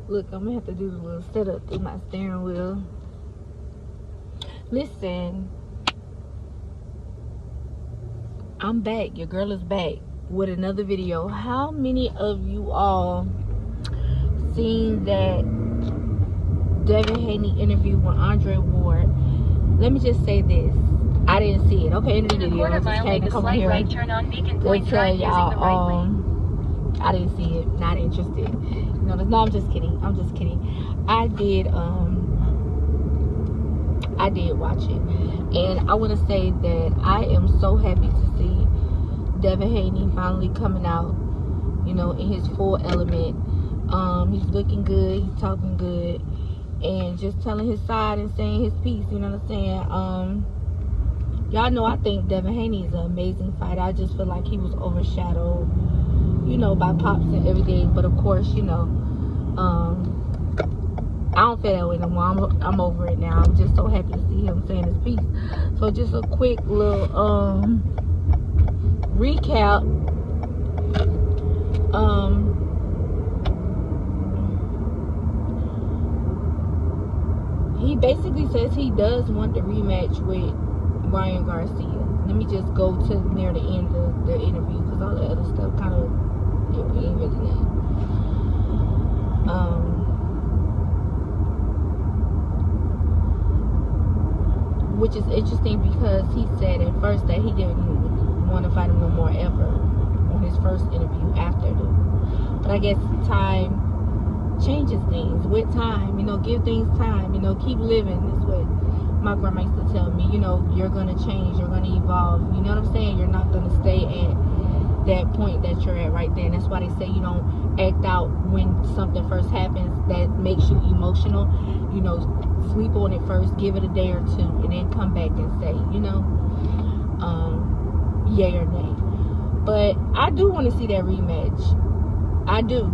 Look, I'm gonna have to do the little setup through my steering wheel. Listen, I'm back. Your girl is back with another video. How many of you all seen that Devin Haney interview with Andre Ward? Let me just say this. I didn't see it. Okay, in the video, I just came to come here and tell y'all, I didn't see it. Not interested. No, I'm just kidding. I'm just kidding. I did watch it, and I want to say that I am so happy to see Devin Haney finally coming out, you know, in his full element. He's looking good, he's talking good, and just telling his side and saying his piece, you know what I'm saying? Y'all know I think Devin Haney is an amazing fighter. I just feel like he was overshadowed, you know, by Pops and everything. But of course, you know, I don't feel that way no more. I'm over it now. I'm just so happy to see him saying his piece. So just a quick little recap. He basically says he does want the rematch with Ryan Garcia. Let me just go to near the end of the interview, because all the other stuff kind of ain't really that. Which is interesting, because he said at first that he didn't want to fight him no more ever on his first interview after the. But I guess time changes things. With time, you know, give things time. You know, keep living is what my grandma used to tell me. You know, you're gonna change, you're gonna evolve. You know what I'm saying? You're not gonna stay at that point that you're at right there. And that's why they say you don't act out when something first happens that makes you emotional. You know, sleep on it first, give it a day or two, and then come back and say, you know, yay or nay. But I do want to see that rematch. I do.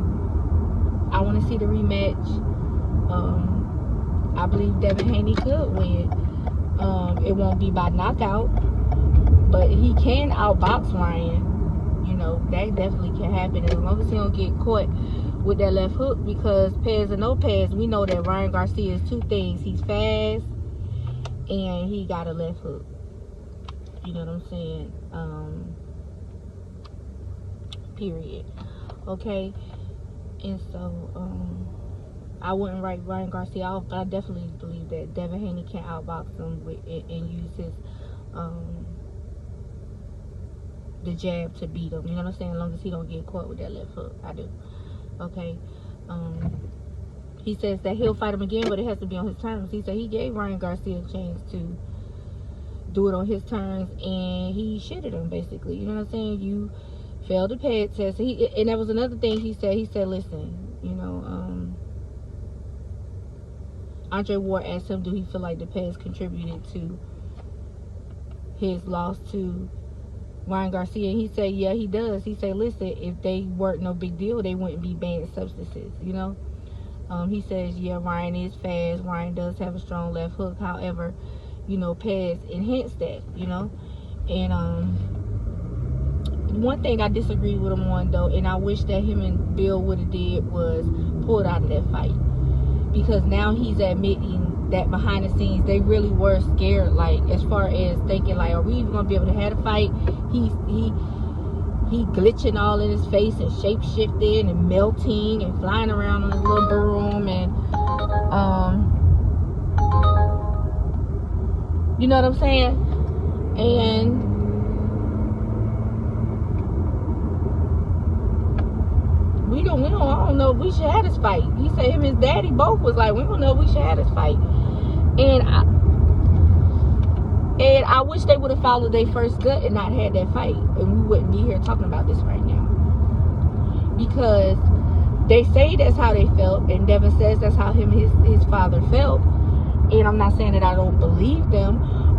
I want to see the rematch. I believe Devin Haney could win. It won't be by knockout, but he can outbox Ryan. You know, that definitely can happen, as long as he don't get caught with that left hook. Because Pez or no Pez, we know that Ryan Garcia is two things. He's fast and he got a left hook. You know what I'm saying? Period. Okay. And so I wouldn't write Ryan Garcia off, but I definitely believe that Devin Haney can outbox him and use his the jab to beat him. You know what I'm saying? As long as he don't get caught with that left hook. I do. Okay. He says that he'll fight him again, but it has to be on his terms. He said he gave Ryan Garcia a chance to do it on his terms, and he shitted him, basically. You know what I'm saying? You failed the pad test. And that was another thing he said. He said, listen, you know, Andre Ward asked him, do he feel like the pads contributed to his loss to Ryan Garcia? And he said, yeah, he does. He said, listen, if they weren't no big deal, they wouldn't be banned substances, you know? He says, yeah, Ryan is fast. Ryan does have a strong left hook. However, you know, pads enhance that, you know? And one thing I disagree with him on, though, and I wish that him and Bill would have did, was pulled out of that fight. Because now he's admitting that behind the scenes, they really were scared, like, as far as thinking, like, are we even going to be able to have a fight? He glitching all in his face and shape-shifting and melting and flying around on his little broom, and, you know what I'm saying? And I don't know if we should have this fight. He said him and his daddy both was like, we don't know if we should have this fight. And I wish they would have followed their first gut and not had that fight, and we wouldn't be here talking about this right now. Because they say that's how they felt, and Devin says that's how him and his father felt. And I'm not saying that I don't believe them,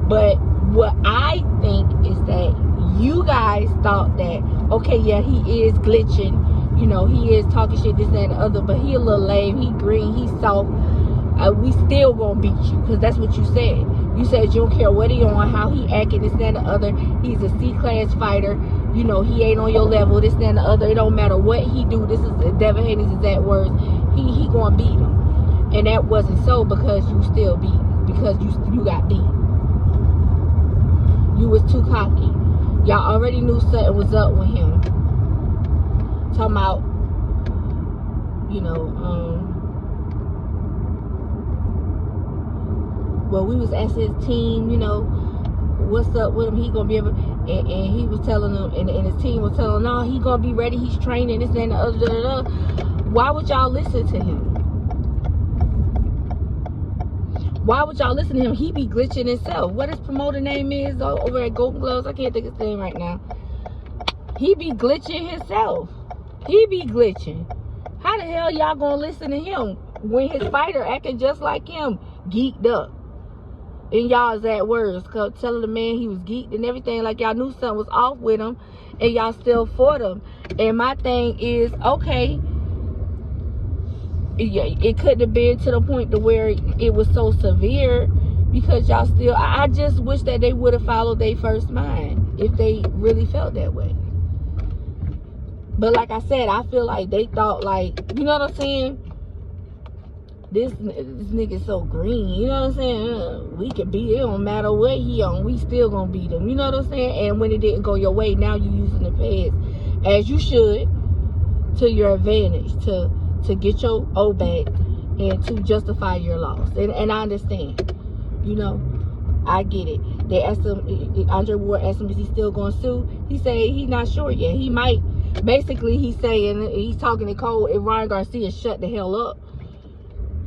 but what I think is that you guys thought that, okay, yeah, he is glitching, you know, he is talking shit, this, that, and the other, but he a little lame, he green, he soft. We still gonna beat you, because that's what you said. You said you don't care what he on, how he acting, this, that, and the other. He's a C-class fighter. you know, he ain't on your level, this, that, and the other. It don't matter what he do. This is Devin Haney's exact words. He gonna beat him. And that wasn't so because you still beat. Because you got beat. You was too cocky. Y'all already knew something was up with him. Talking about, you know, well, we was asking his team, you know, what's up with him, he gonna be able, and he was telling them, and his team was telling him, no, he gonna be ready, he's training, this and the other. Why would y'all listen to him? Why would y'all listen to him? He be glitching himself. What his promoter name is over at Golden Gloves? I can't think of his name right now. He be glitching himself. He be glitching. How the hell y'all gonna listen to him when his fighter acting just like him, geeked up? In y'all's exact words, telling the man he was geeked and everything, like y'all knew something was off with him, and y'all still fought him. And my thing is, okay, yeah, it couldn't have been to the point to where it was so severe, because y'all still, I just wish that they would have followed their first mind if they really felt that way. But like I said, I feel like they thought, like, you know what I'm saying, this nigga's so green, you know what I'm saying, we can beat it, don't matter what he on, we still gonna beat him, you know what I'm saying. And when it didn't go your way, now you using the pads, as you should, to your advantage, to get your O back and to justify your loss. And I understand, you know, I get it. They asked him, Andre Ward asked him, is he still going to sue? He said he's not sure yet. He might. Basically, he's saying, he's talking to Cole, if Ryan Garcia shut the hell up,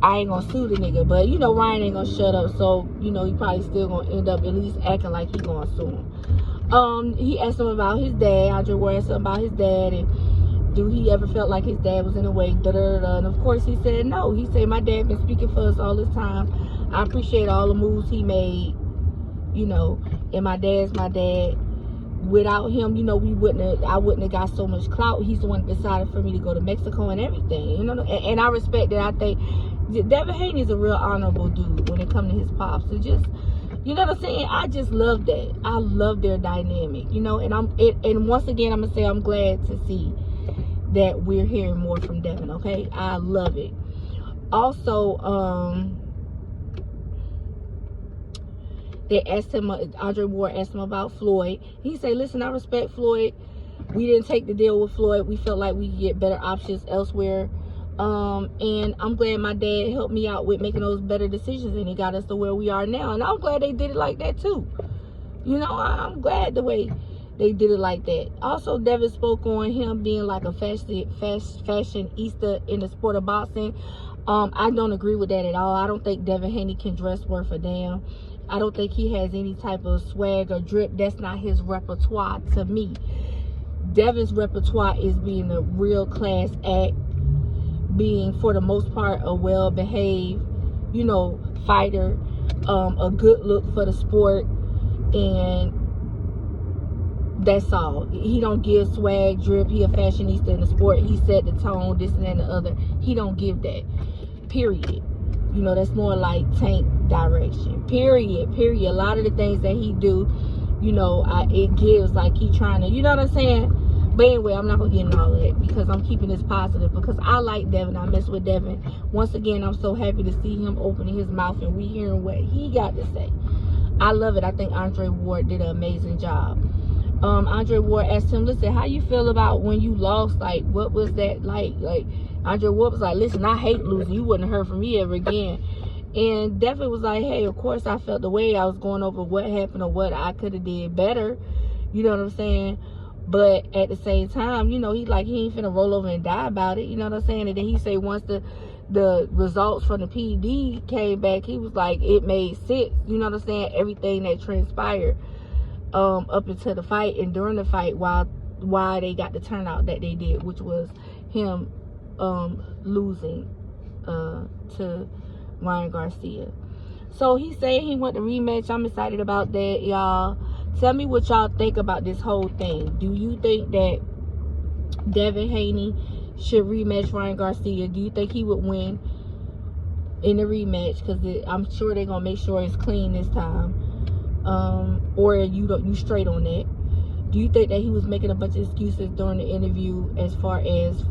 I ain't going to sue the nigga. But, you know, Ryan ain't going to shut up. So, you know, he probably still going to end up at least acting like he going to sue him. He asked him about his dad. Andre Ward asked him about his dad, and do he ever felt like his dad was in a way, and of course he said no. He said, my dad been speaking for us all this time. I appreciate all the moves he made, you know, and my dad's my dad. Without him, you know, I wouldn't have got so much clout. He's the one that decided for me to go to Mexico and everything, you know, and I respect that. I think Devin Haney is a real honorable dude when it comes to his pops. It just, you know what I'm saying, I just love that. I love their dynamic, you know, and once again, I'm gonna say I'm glad to see that we're hearing more from Devin, okay? I love it. Also, they asked him, Andre Ward asked him about Floyd. He said, listen, I respect Floyd. We didn't take the deal with Floyd. We felt like we could get better options elsewhere. And I'm glad my dad helped me out with making those better decisions, and he got us to where we are now. And I'm glad they did it like that too. You know, I'm glad the way they did it like that. Also, Devin spoke on him being like a fashionista in the sport of boxing. I don't agree with that at all. I don't think Devin Haney can dress worth a damn. I don't think he has any type of swag or drip. That's not his repertoire to me. Devin's repertoire is being a real class act, being for the most part a well-behaved, you know, fighter, a good look for the sport, and that's all. He don't give swag, drip. He a fashionista in the sport. He set the tone, this and that and the other. He don't give that. Period. You know, that's more like Tank direction. Period. A lot of the things that he do, you know, it gives like he trying to, you know what I'm saying? But anyway, I'm not gonna get into all of that because I'm keeping this positive, because I like Devin. I mess with Devin. Once again, I'm so happy to see him opening his mouth and we hearing what he got to say. I love it. I think Andre Ward did an amazing job. Andre Ward asked him, listen, how you feel about when you lost? Like, what was that like? Like, Andre Ward was like, listen, I hate losing. You wouldn't have heard from me ever again. And Devin was like, hey, of course I felt the way. I was going over what happened or what I could have did better. You know what I'm saying? But at the same time, you know, he ain't finna roll over and die about it. You know what I'm saying? And then he said once the results from the PD came back, he was like, it made sense. You know what I'm saying? Everything that transpired up until the fight and during the fight, why they got the turnout that they did, which was him losing to Ryan Garcia. So he said he want the rematch. I'm excited about that, y'all. Tell me what y'all think about this whole thing. Do you think that Devin Haney should rematch Ryan Garcia? Do you think he would win in the rematch? Because I'm sure they're gonna make sure it's clean this time. Or you straight on that. Do you think that he was making a bunch of excuses during the interview as far as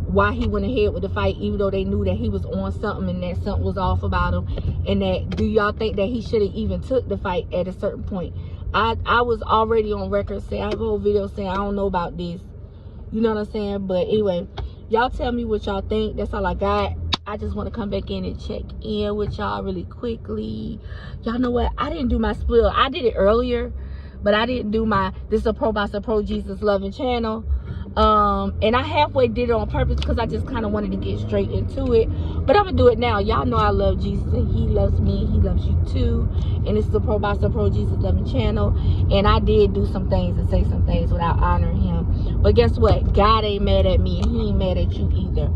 why he went ahead with the fight, even though they knew that he was on something and that something was off about him? And that, do y'all think that he should have even took the fight at a certain point? I was already on record saying, I have a whole video saying I don't know about this. You know what I'm saying? But anyway, y'all tell me what y'all think. That's all I got. I just want to come back in and check in with y'all really quickly. Y'all know what? I didn't do my spill. I did it earlier, but I didn't do my, this is a Pro Boxer Pro Jesus Loving channel. And I halfway did it on purpose because I just kind of wanted to get straight into it. But I'm going to do it now. Y'all know I love Jesus and he loves me. He loves you too. And this is the Pro Boxer Pro Jesus Loving channel. And I did do some things and say some things without honoring him. But guess what? God ain't mad at me and he ain't mad at you either.